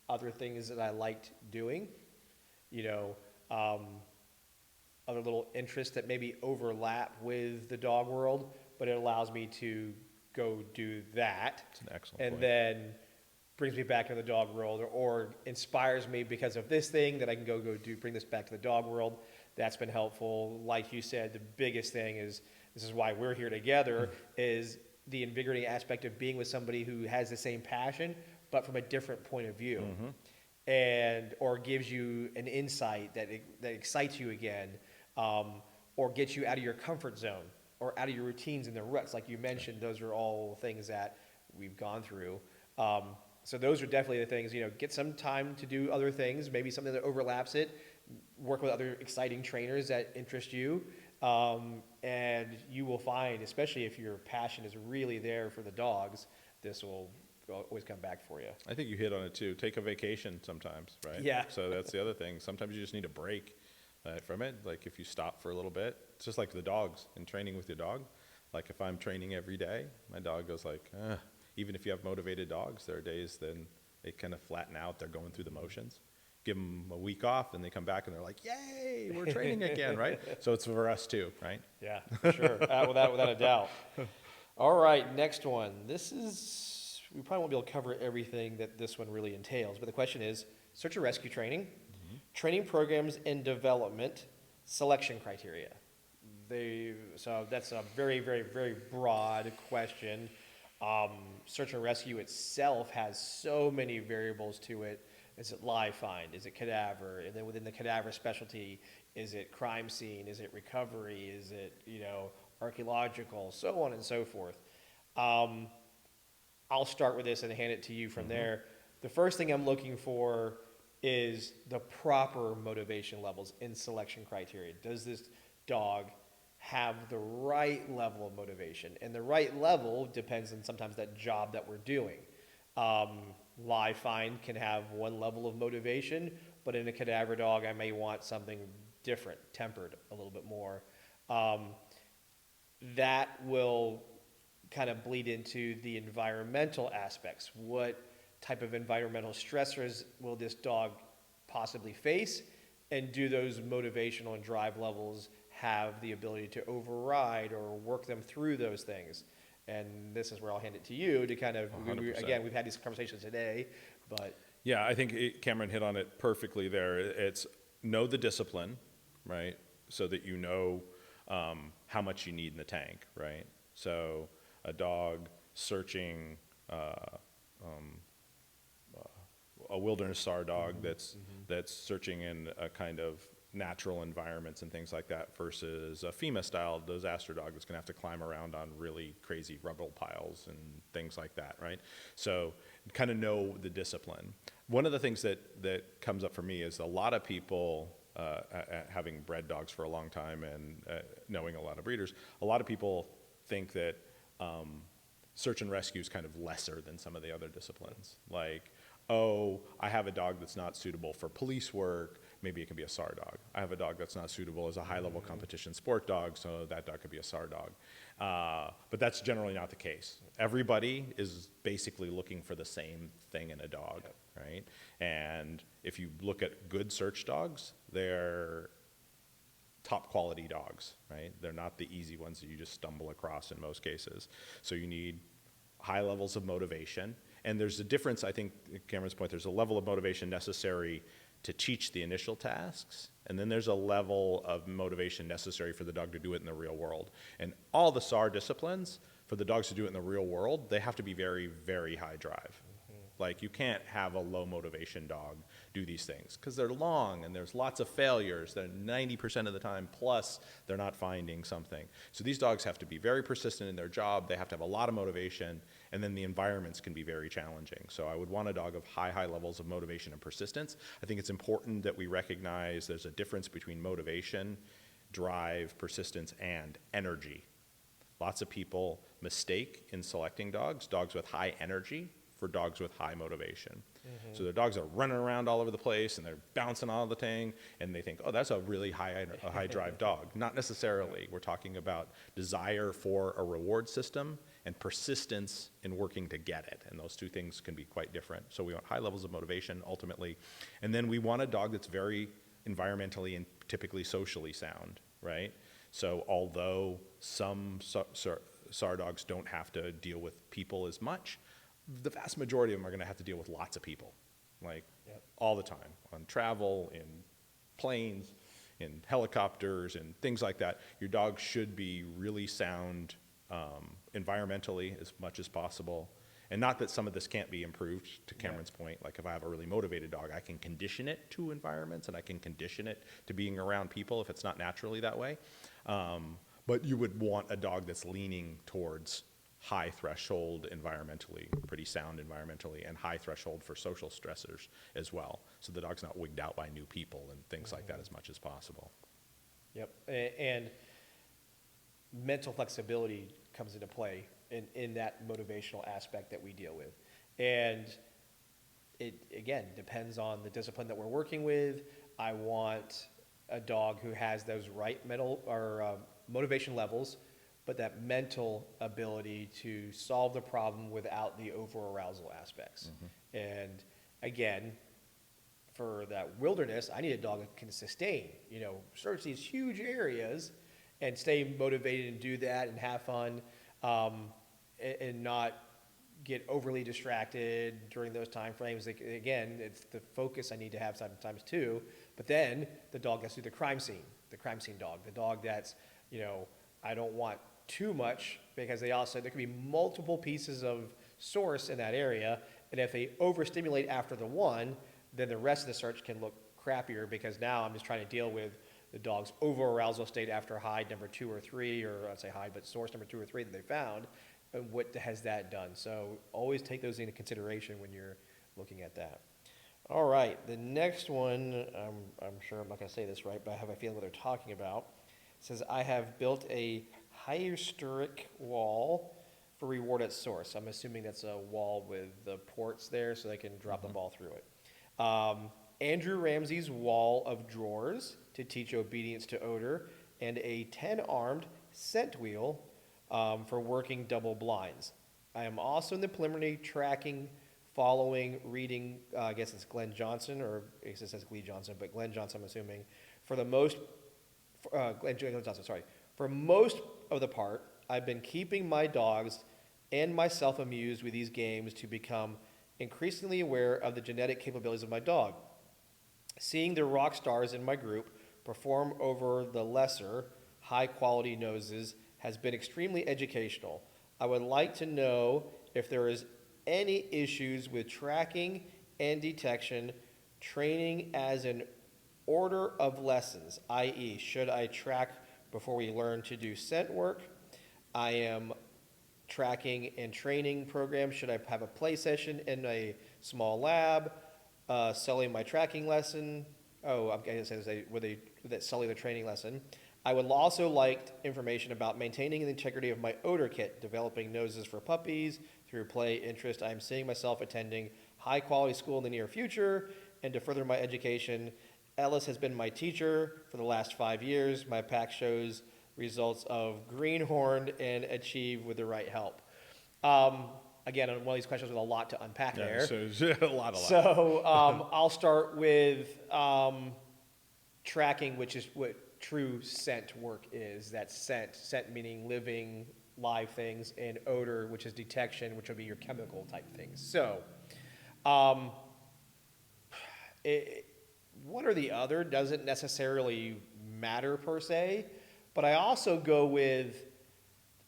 other things that I liked doing, other little interests that maybe overlap with the dog world, but it allows me to go do that. That's an excellent And point. then brings me back into the dog world, or inspires me because of this thing that I can go bring this back to the dog world. That's been helpful. Like you said, the biggest thing is, this is why we're here together, is the invigorating aspect of being with somebody who has the same passion, but from a different point of view. And, or gives you an insight that excites you again, or gets you out of your comfort zone, or out of your routines and the ruts. Like you mentioned, those are all things that we've gone through. So those are definitely the things, get some time to do other things, maybe something that overlaps it, work with other exciting trainers that interest you, and you will find, especially if your passion is really there for the dogs, this will always come back for you. I think you hit on it too. Take a vacation sometimes, right? Yeah. So that's the other thing. Sometimes you just need a break from it. Like if you stop for a little bit, it's just like the dogs and training with your dog. Like if I'm training every day, my dog goes like, even if you have motivated dogs, there are days then they kind of flatten out. They're going through the motions. Give them a week off, and they come back and they're like, "Yay, we're training again!" Right? So it's for us too, right? Yeah, for sure, without a doubt. All right, next one. This is, we probably won't be able to cover everything that this one really entails, but the question is search and rescue training, training programs and development, selection criteria. So that's a very, very, very broad question. Search and rescue itself has so many variables to it. Is it live find? Is it cadaver? And then within the cadaver specialty, is it crime scene? Is it recovery? Is it, archaeological? So on and so forth. I'll start with this and hand it to you from there. The first thing I'm looking for is the proper motivation levels in selection criteria. Does this dog have the right level of motivation? And the right level depends on sometimes that job that we're doing. Live find can have one level of motivation, but in a cadaver dog, I may want something different, tempered a little bit more. That will kind of bleed into the environmental aspects. What type of environmental stressors will this dog possibly face? And do those motivational and drive levels have the ability to override or work them through those things? And this is where I'll hand it to you to kind of, 100%. again, we've had these conversations today, but Yeah, I think Cameron hit on it perfectly there. It's know the discipline, right? So that you know how much you need in the tank, right? So a dog searching a wilderness SAR dog that's searching in a kind of natural environments and things like that versus a FEMA style disaster dog that's gonna have to climb around on really crazy rubble piles and things like that, right? So kind of know the discipline. One of the things that comes up for me is a lot of people, having bred dogs for a long time and knowing a lot of breeders, a lot of people think that search and rescue is kind of lesser than some of the other disciplines. Like, oh, I have a dog that's not suitable for police work, maybe it can be a SAR dog. I have a dog that's not suitable as a high-level competition sport dog, so that dog could be a SAR dog. But that's generally not the case. Everybody is basically looking for the same thing in a dog, right? And if you look at good search dogs, they're top quality dogs, right? They're not the easy ones that you just stumble across in most cases. So you need high levels of motivation. And there's a difference, I think, Cameron's point, there's a level of motivation necessary to teach the initial tasks, and then there's a level of motivation necessary for the dog to do it in the real world. And all the SAR disciplines, for the dogs to do it in the real world, they have to be very, very high drive. Like, you can't have a low motivation dog do these things because they're long and there's lots of failures. They're 90% of the time, plus they're not finding something. So these dogs have to be very persistent in their job. They have to have a lot of motivation, and then the environments can be very challenging. So I would want a dog of high levels of motivation and persistence. I think it's important that we recognize there's a difference between motivation, drive, persistence, and energy. Lots of people mistake in selecting dogs with high energy for dogs with high motivation. So the dogs are running around all over the place and they're bouncing all the thing, and they think, oh, that's a really high drive dog. Not necessarily. We're talking about desire for a reward system and persistence in working to get it, and those two things can be quite different. So we want high levels of motivation ultimately, and then we want a dog that's very environmentally and typically socially sound, right? So although some so our dogs don't have to deal with people as much. The vast majority of them are going to have to deal with lots of people, like Yep. all the time, on travel, in planes, in helicopters, and things like that. Your dog should be really sound environmentally as much as possible. And not that some of this can't be improved, to Cameron's point. Like if I have a really motivated dog, I can condition it to environments and I can condition it to being around people if it's not naturally that way. But you would want a dog that's leaning towards high threshold environmentally, pretty sound environmentally, and high threshold for social stressors as well. So the dog's not wigged out by new people and things like that as much as possible. Yep. And mental flexibility comes into play in that motivational aspect that we deal with. And it, again, depends on the discipline that we're working with. I want a dog who has those right mental or motivation levels, but that mental ability to solve the problem without the over-arousal aspects. And again, for that wilderness, I need a dog that can sustain, search these huge areas and stay motivated and do that and have fun, and not get overly distracted during those time frames. Again, it's the focus I need to have sometimes too. But then the dog gets to the crime scene dog, the dog that's, I don't want too much, because there could be multiple pieces of source in that area. And if they overstimulate after the one, then the rest of the search can look crappier, because now I'm just trying to deal with the dog's over-arousal state after hide number 2 or 3, or I'd say hide, but source number 2 or 3 that they found, and what has that done? So always take those into consideration when you're looking at that. All right, the next one, I'm sure I'm not going to say this right, but I have a feeling what they're talking about. It says, I have built a hysteretic wall for reward at source. I'm assuming that's a wall with the ports there so they can drop the ball through it. Andrew Ramsey's wall of drawers to teach obedience to odor, and a 10-armed scent wheel for working double blinds. I am also in the preliminary tracking, following, reading, I guess it's Glenn Johnson, or I guess it says Glee Johnson, but Glenn Johnson, I'm assuming, for most of the part, I've been keeping my dogs and myself amused with these games to become increasingly aware of the genetic capabilities of my dog. Seeing the rock stars in my group perform over the lesser, high-quality noses has been extremely educational. I would like to know if there is any issues with tracking and detection, training as an order of lessons, i.e., should I track before we learn to do scent work? I am tracking and training program. Should I have a play session in a small lab? Selling my tracking lesson. Oh, I'm going to say with that cellular training lesson. I would also like information about maintaining the integrity of my odor kit, developing noses for puppies through play interest. I am seeing myself attending high quality school in the near future, and to further my education, Ellis has been my teacher for the last 5 years. My pack shows results of greenhorn and achieve with the right help. Again, on one of these questions with a lot to unpack there. So a lot. So I'll start with tracking, which is what true scent work is. That's scent meaning living, live things, and odor, which is detection, which would be your chemical type things. So one or the other doesn't necessarily matter per se, but I also go with,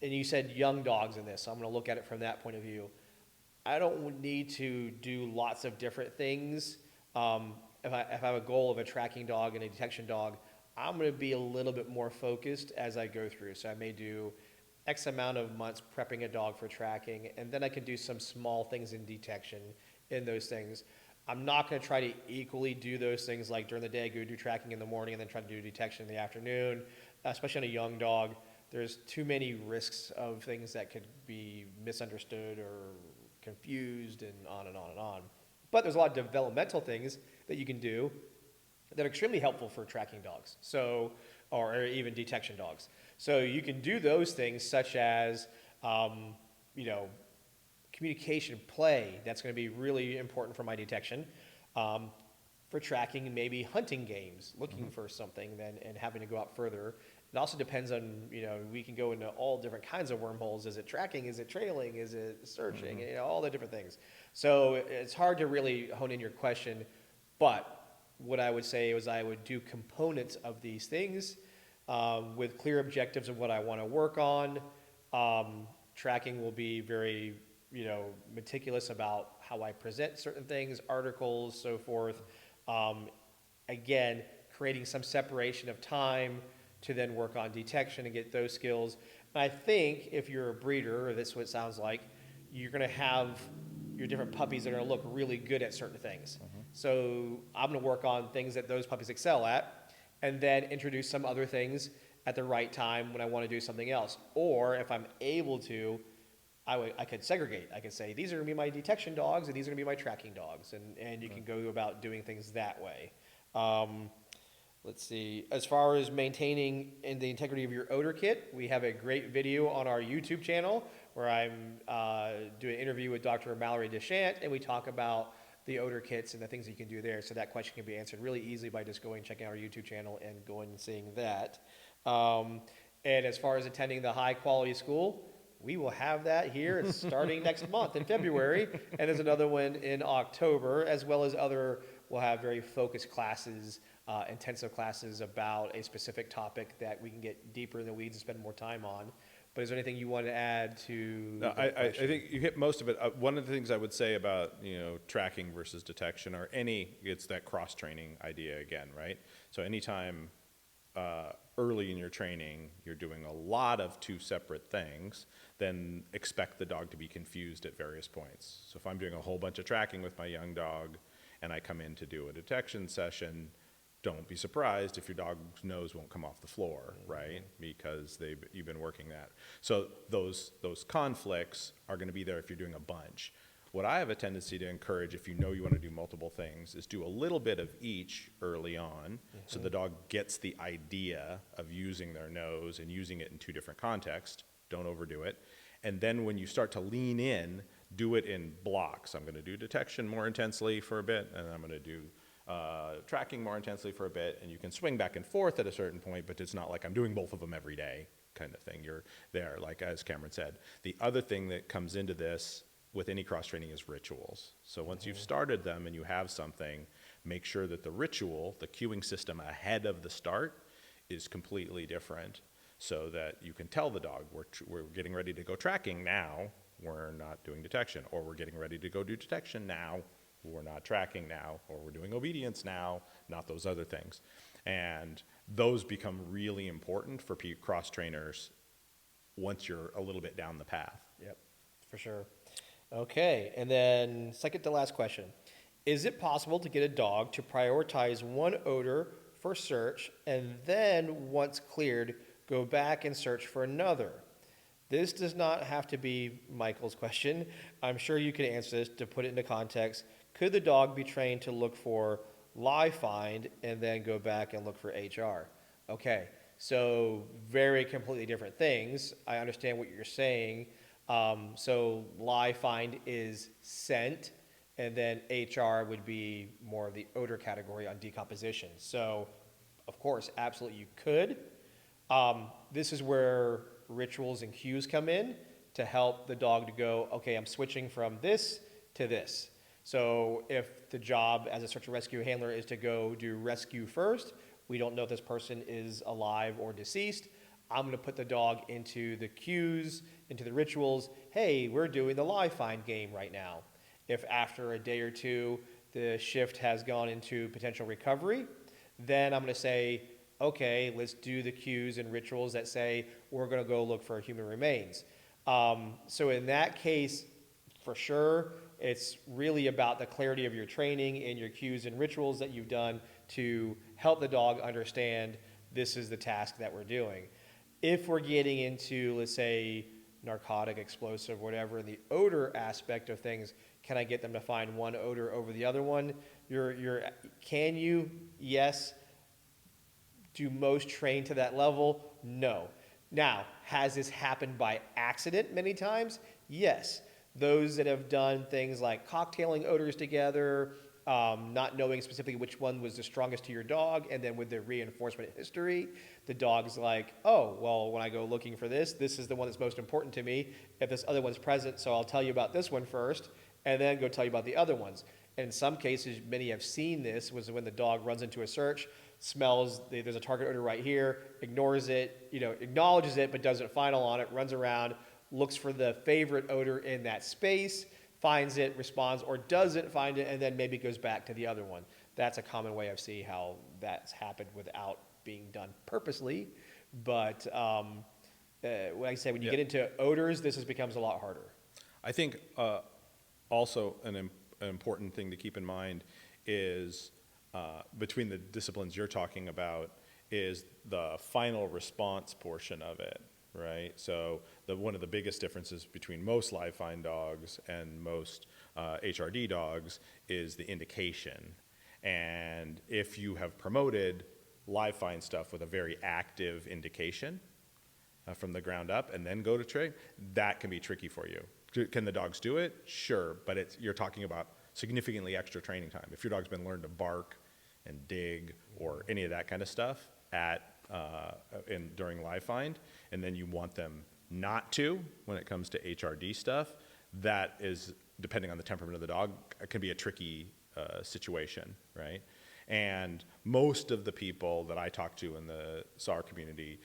and you said young dogs in this, so I'm going to look at it from that point of view. I don't need to do lots of different things. If I have a goal of a tracking dog and a detection dog, I'm going to be a little bit more focused as I go through. So I may do X amount of months prepping a dog for tracking, and then I can do some small things in detection in those things. I'm not going to try to equally do those things like during the day, go do tracking in the morning, and then try to do detection in the afternoon, especially on a young dog. There's too many risks of things that could be misunderstood or confused and on and on and on. But there's a lot of developmental things that you can do that are extremely helpful for tracking dogs, or even detection dogs. So you can do those things such as, communication play. That's going to be really important for my detection. For tracking, maybe hunting games, looking for something and having to go out further It also depends on, we can go into all different kinds of wormholes. Is it tracking? Is it trailing? Is it searching? All the different things. So it's hard to really hone in your question, but what I would say is I would do components of these things with clear objectives of what I want to work on. Tracking will be very, meticulous about how I present certain things, articles, so forth. Again, creating some separation of time to then work on detection and get those skills. And I think if you're a breeder, or this is what it sounds like, you're going to have your different puppies that are going to look really good at certain things. So I'm going to work on things that those puppies excel at, and then introduce some other things at the right time when I want to do something else. Or if I'm able to, I could segregate. I could say, these are going to be my detection dogs, and these are going to be my tracking dogs. And you can go about doing things that way. Let's see. As far as maintaining the integrity of your odor kit, we have a great video on our YouTube channel where I'm doing an interview with Dr. Mallory Deschamps, and we talk about the odor kits and the things that you can do there. So that question can be answered really easily by just going and checking out our YouTube channel and going and seeing that. And as far as attending the high quality school, we will have that here. It's starting next month in February, and there's another one in October, as well as we'll have very focused classes, intensive classes about a specific topic that we can get deeper in the weeds and spend more time on. But is there anything you want to add to? No, I think you hit most of it. One of the things I would say about tracking versus detection, or it's that cross training idea again, right? So anytime early in your training you're doing a lot of two separate things, then expect the dog to be confused at various points. So if I'm doing a whole bunch of tracking with my young dog and I come in to do a detection session, don't be surprised if your dog's nose won't come off the floor, right? Because you've been working that. So those conflicts are going to be there if you're doing a bunch. What I have a tendency to encourage, if you know you want to do multiple things, is do a little bit of each early on, so the dog gets the idea of using their nose and using it in two different contexts. Don't overdo it. And then when you start to lean in, do it in blocks. I'm going to do detection more intensely for a bit, and I'm going to do tracking more intensely for a bit, and you can swing back and forth at a certain point, but it's not like I'm doing both of them every day kind of thing. You're there, like as Cameron said. The other thing that comes into this with any cross-training is rituals. So once you've started them and you have something, make sure that the ritual, the cueing system ahead of the start, is completely different, so that you can tell the dog, we're getting ready to go tracking now, we're not doing detection, or we're getting ready to go do detection now, we're not tracking now, or we're doing obedience now, not those other things. And those become really important for cross trainers once you're a little bit down the path. Yep, for sure. Okay, and then second to last question. Is it possible to get a dog to prioritize one odor for search and then, once cleared, go back and search for another? This does not have to be Michael's question. I'm sure you can answer this to put it into context. Could the dog be trained to look for live find and then go back and look for HR? Okay, so very completely different things. I understand what you're saying. So live find is scent, and then HR would be more of the odor category on decomposition. So, of course, absolutely you could. This is where rituals and cues come in to help the dog to go, okay, I'm switching from this to this. So if the job as a search and rescue handler is to go do rescue first, we don't know if this person is alive or deceased, I'm going to put the dog into the cues, into the rituals. Hey, we're doing the live find game right now. If after a day or two the shift has gone into potential recovery, then I'm going to say, okay, let's do the cues and rituals that say we're going to go look for human remains. So in that case, for sure, it's really about the clarity of your training and your cues and rituals that you've done to help the dog understand this is the task that we're doing. If we're getting into, let's say, narcotic, explosive, whatever, the odor aspect of things, can I get them to find one odor over the other one? Can you? Yes. Do most train to that level? No. Now, has this happened by accident many times? Yes. Those that have done things like cocktailing odors together, not knowing specifically which one was the strongest to your dog, and then with the reinforcement history, the dog's like, oh, well, when I go looking for this is the one that's most important to me. If this other one's present, so I'll tell you about this one first, and then go tell you about the other ones. And in some cases, many have seen this, was when the dog runs into a search, smells, there's a target odor right here, ignores it, acknowledges it, but doesn't final on it, runs around, looks for the favorite odor in that space, finds it, responds, or doesn't find it, and then maybe goes back to the other one. That's a common way I've seen how that's happened without being done purposely. But like I said, when you get into odors, becomes a lot harder. I think also an important thing to keep in mind is between the disciplines you're talking about is the final response portion of it, right? So one of the biggest differences between most live fine dogs and most HRD dogs is the indication. And if you have promoted live fine stuff with a very active indication from the ground up and then go to train, that can be tricky for you. Can the dogs do it? Sure, but you're talking about significantly extra training time. If your dog's been learned to bark and dig or any of that kind of stuff during live find, and then you want them not to when it comes to HRD stuff, that is, depending on the temperament of the dog, it can be a tricky situation, right? And most of the people that I talk to in the SAR community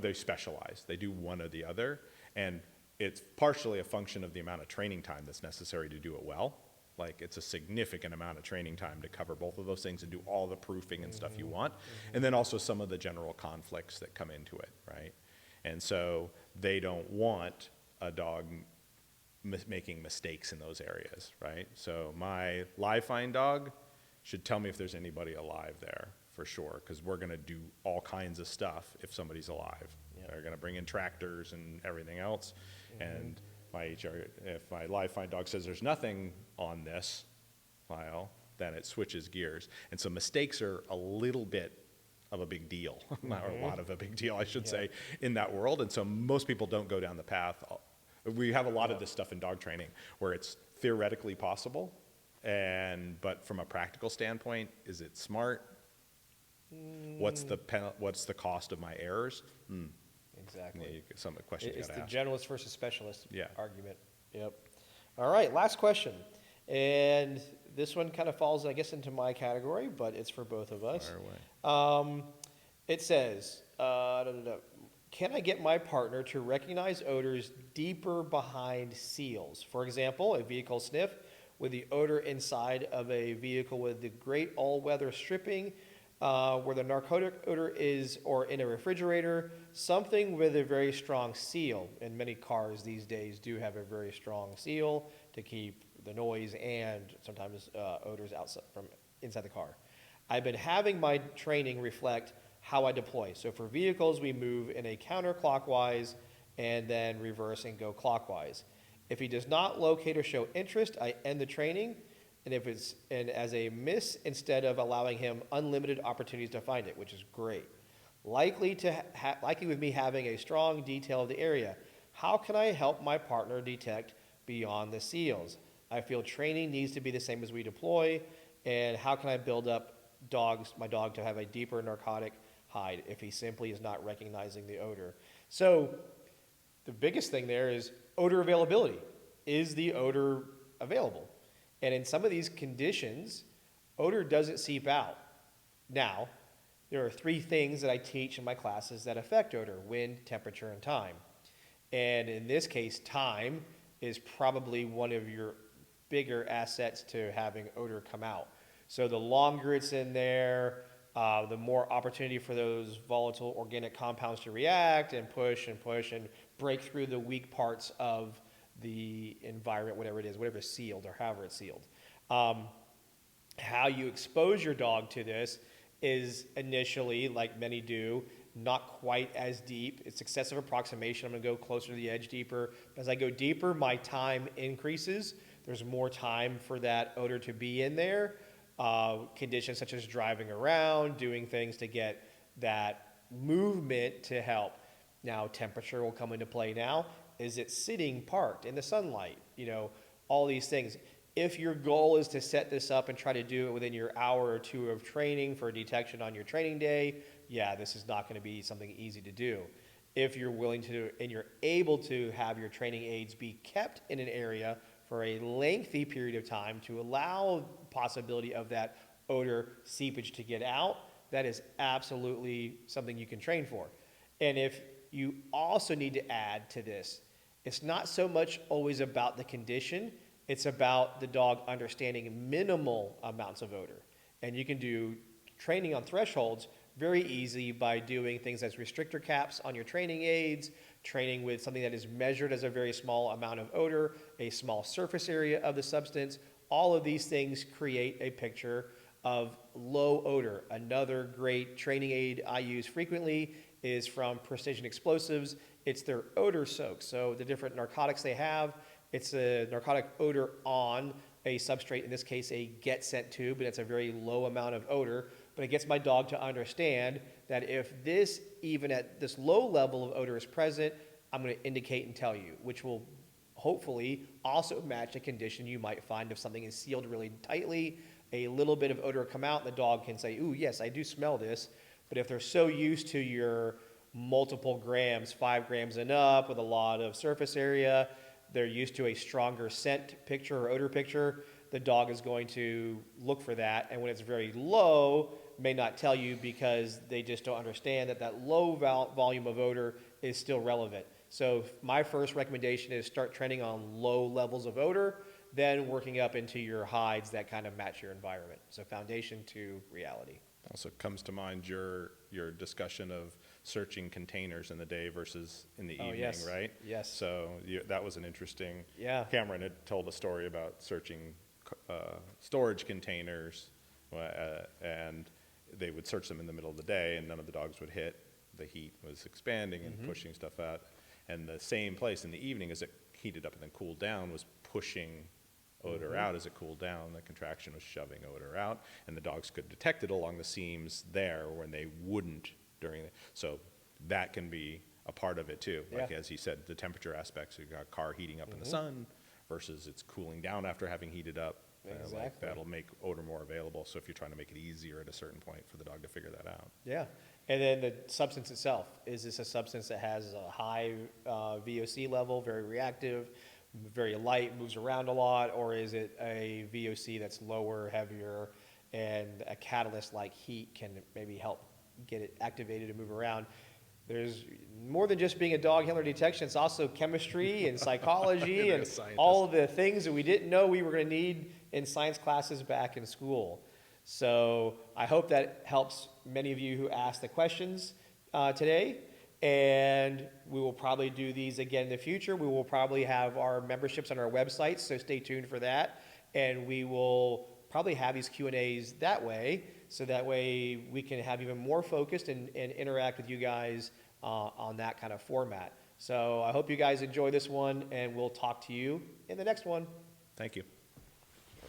they specialize. They do one or the other, and it's partially a function of the amount of training time that's necessary to do it well. Like, it's a significant amount of training time to cover both of those things and do all the proofing and stuff you want. And then also some of the general conflicts that come into it, right? And so they don't want a dog making mistakes in those areas, right? So my live fine dog should tell me if there's anybody alive there, for sure, because we're going to do all kinds of stuff if somebody's alive. Yep. They're going to bring in tractors and everything else. And if my live fine dog says there's nothing on this file, then it switches gears. And so mistakes are a little bit of a big deal, or a lot of a big deal, I should say, in that world. And so most people don't go down the path. We have a lot of this stuff in dog training where it's theoretically possible, but from a practical standpoint, is it smart? What's the cost of my errors? Exactly. Some questions It's you the gotta ask. generalist versus specialist argument. Yep. All right, last question. And this one kind of falls, I guess, into my category, but it's for both of us. Fire away. It says, can I get my partner to recognize odors deeper behind seals? For example, a vehicle sniff with the odor inside of a vehicle with the great all-weather stripping, where the narcotic odor is, or in a refrigerator, something with a very strong seal. And many cars these days do have a very strong seal to keep the noise and sometimes odors outside from inside the car. I've been having my training reflect how I deploy. So for vehicles, we move in a counterclockwise and then reverse and go clockwise. If he does not locate or show interest, I end the training. And as a miss, instead of allowing him unlimited opportunities to find it, which is great. Likely with me having a strong detail of the area, how can I help my partner detect beyond the seals? I feel training needs to be the same as we deploy, and how can I build up my dog to have a deeper narcotic hide if he simply is not recognizing the odor? So the biggest thing there is odor availability. Is the odor available? And in some of these conditions, odor doesn't seep out. Now, there are 3 things that I teach in my classes that affect odor: wind, temperature, and time. And in this case, time is probably one of your bigger assets to having odor come out. So the longer it's in there, the more opportunity for those volatile organic compounds to react and push and break through the weak parts of the environment, whatever it is, whatever is sealed or however it's sealed. How you expose your dog to this is initially, like many do, not quite as deep. It's excessive approximation. I'm going to go closer to the edge deeper. As I go deeper, my time increases. There's more time for that odor to be in there. Conditions such as driving around, doing things to get that movement to help. Now, temperature will come into play now. Is it sitting parked in the sunlight? All these things. If your goal is to set this up and try to do it within your hour or two of training for detection on your training day, yeah, this is not going to be something easy to do. If you're willing to and you're able to have your training aids be kept in an area for a lengthy period of time to allow possibility of that odor seepage to get out, that is absolutely something you can train for. And if you also need to add to this, it's not so much always about the condition, it's about the dog understanding minimal amounts of odor. And you can do training on thresholds very easy by doing things as restrictor caps on your training aids, training with something that is measured as a very small amount of odor, a small surface area of the substance. All of these things create a picture of low odor. Another great training aid I use frequently is from Precision Explosives. It's their odor soak. So the different narcotics they have, it's a narcotic odor on a substrate, in this case a get scent tube, and it's a very low amount of odor, but it gets my dog to understand that if this, even at this low level of odor is present, I'm going to indicate and tell you, which will hopefully also match a condition you might find if something is sealed really tightly, a little bit of odor will come out, and the dog can say, ooh, yes, I do smell this. But if they're so used to your multiple grams, 5 grams and up with a lot of surface area, they're used to a stronger scent picture or odor picture, the dog is going to look for that. And when it's very low, may not tell you because they just don't understand that that low volume of odor is still relevant. So my first recommendation is start training on low levels of odor, then working up into your hides that kind of match your environment. So foundation to reality. Also comes to mind your discussion of searching containers in the day versus in the evening, yes. right? Yes. So that was an interesting. Yeah. Cameron had told a story about searching storage containers, and they would search them in the middle of the day, and none of the dogs would hit. The heat was expanding and pushing stuff out. And the same place in the evening, as it heated up and then cooled down, was pushing odor out as it cooled down. The contraction was shoving odor out, and the dogs could detect it along the seams there when they wouldn't during the, so that can be a part of it too. Like as he said, the temperature aspects, you've got a car heating up in the sun versus it's cooling down after having heated up. Exactly. Like that'll make odor more available. So if you're trying to make it easier at a certain point for the dog to figure that out. Yeah. And then the substance itself. Is this a substance that has a high VOC level, very reactive, very light, moves around a lot, or is it a VOC that's lower, heavier, and a catalyst like heat can maybe help get it activated and move around? There's more than just being a dog handler detection. It's also chemistry and psychology and all of the things that we didn't know we were going to need in science classes back in school. So I hope that helps many of you who asked the questions today. And we will probably do these again in the future. We will probably have our memberships on our website, so stay tuned for that. And we will probably have these Q&As that way, so that way we can have even more focused and interact with you guys on that kind of format. So I hope you guys enjoy this one, and we'll talk to you in the next one. Thank you.